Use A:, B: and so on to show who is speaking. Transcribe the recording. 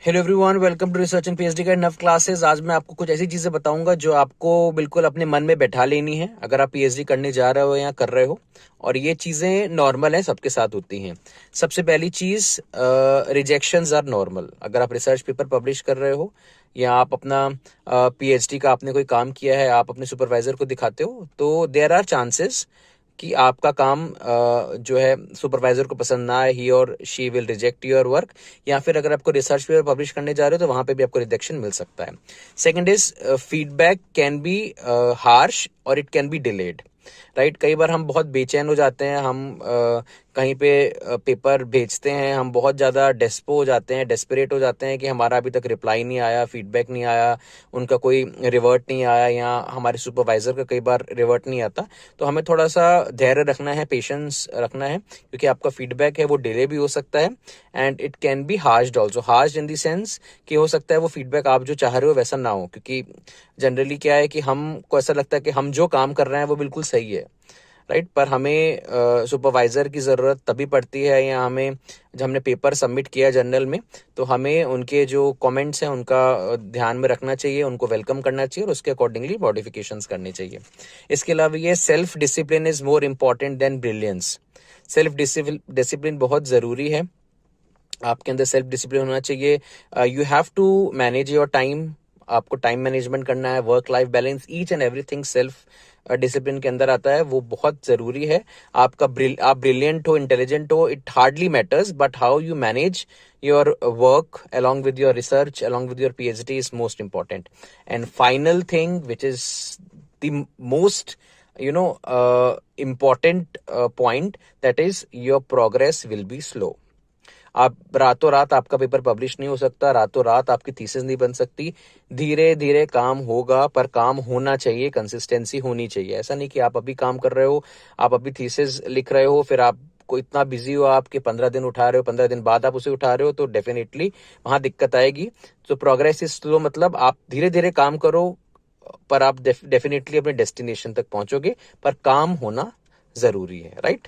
A: Hello everyone, welcome to research and PhD का नव classes. आज मैं आपको कुछ ऐसी चीजें बताऊंगा जो आपको बिल्कुल अपने मन में बैठा लेनी है अगर आप पीएचडी करने जा रहे हो या कर रहे हो। और ये चीजें नॉर्मल है, सबके साथ होती हैं। सबसे पहली चीज, रिजेक्शंस आर नॉर्मल। अगर आप रिसर्च पेपर पब्लिश कर रहे हो या आप अपना पीएचडी का आपने कोई काम किया है, आप अपने सुपरवाइजर को दिखाते हो, तो देयर आर चांसेस कि आपका काम जो है सुपरवाइजर को पसंद ना आए, ही और she will reject your work. या फिर अगर आपको रिसर्च पेपर पब्लिश करने जा रहे हो तो वहां पे भी आपको रिजेक्शन मिल सकता है। Second is, feedback can be harsh और it can be delayed. Right, कई बार हम बहुत बेचैन हो जाते हैं, हम कहीं पे पेपर भेजते हैं, हम बहुत ज़्यादा डेस्पो हो जाते हैं, डेस्परेट हो जाते हैं कि हमारा अभी तक रिप्लाई नहीं आया, फीडबैक नहीं आया, उनका कोई रिवर्ट नहीं आया, या हमारे सुपरवाइजर का कई बार रिवर्ट नहीं आता। तो हमें थोड़ा सा धैर्य रखना है, पेशेंस रखना है, क्योंकि आपका फीडबैक है वो डिले भी हो सकता है and it can be harshed also. Harsh in the sense कि हो सकता है वो फीडबैक आप जो चाह रहे हो वैसा ना हो, क्योंकि जनरली क्या है कि हमको ऐसा लगता है कि हम जो काम कर रहे हैं वो बिल्कुल सही है। राइट, पर हमें सुपरवाइजर की ज़रूरत तभी पड़ती है, या हमें जब हमने पेपर सबमिट किया जर्नल में, तो हमें उनके जो कमेंट्स हैं उनका ध्यान में रखना चाहिए, उनको वेलकम करना चाहिए और उसके अकॉर्डिंगली मॉडिफिकेशंस करने चाहिए। इसके अलावा ये self discipline is more important than brilliance. Self discipline बहुत ज़रूरी है, आपके अंदर सेल्फ डिसिप्लिन होना चाहिए। You have to manage your time, आपको टाइम मैनेजमेंट करना है, work life balance, each and everything self discipline के अंदर आता है, वो बहुत जरूरी है। आप ब्रिलियंट हो, इंटेलिजेंट हो, it hardly matters, but how you manage your work along with your research, along with your PhD is most important. And final thing, which is the most important point, that is your progress will be slow. आप रातों रात आपका paper publish नहीं हो सकता, रातों रात आपकी थीसिस नहीं बन सकती। धीरे धीरे काम होगा, पर काम होना चाहिए, कंसिस्टेंसी होनी चाहिए। ऐसा नहीं कि आप अभी काम कर रहे हो, आप अभी थीसिस लिख रहे हो, फिर आप को इतना बिजी हो आपके 15 दिन उठा रहे हो, 15 दिन बाद आप उसे उठा रहे हो, तो डेफिनेटली वहां दिक्कत आएगी। तो प्रोग्रेस इज स्लो, मतलब आप धीरे धीरे काम करो, पर आप डेफिनेटली अपने डेस्टिनेशन तक पहुंचोगे, पर काम होना जरूरी है। राइट।